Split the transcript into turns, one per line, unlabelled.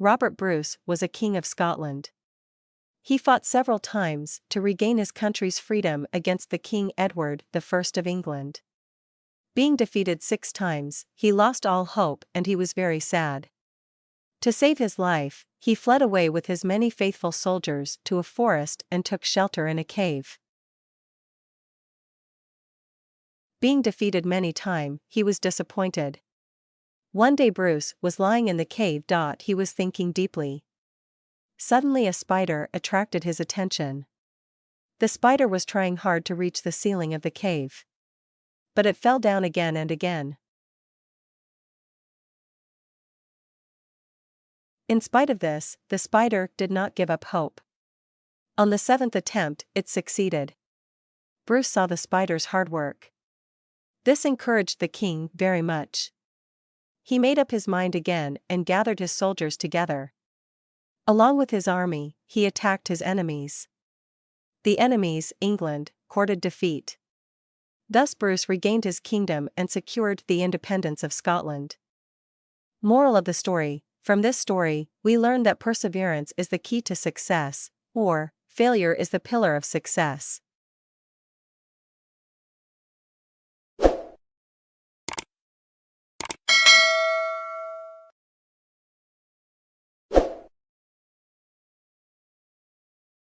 Robert Bruce was a king of Scotland. He fought several times to regain his country's freedom against the King Edward I of England. Being defeated 6 times, he lost all hope and he was very sad. To save his life, he fled away with his many faithful soldiers to a forest and took shelter in a cave. Being defeated many times, he was disappointed. One day Bruce was lying in the cave. He was thinking deeply. Suddenly a spider attracted his attention. The spider was trying hard to reach the ceiling of the cave. But it fell down again and again. In spite of this, the spider did not give up hope. On the 7th attempt, it succeeded. Bruce saw the spider's hard work. This encouraged the king very much. He made up his mind again and gathered his soldiers together. Along with his army, he attacked his enemies. The enemies, England, courted defeat. Thus Bruce regained his kingdom and secured the independence of Scotland. Moral of the story: from this story, we learn that perseverance is the key to success, or failure is the pillar of success.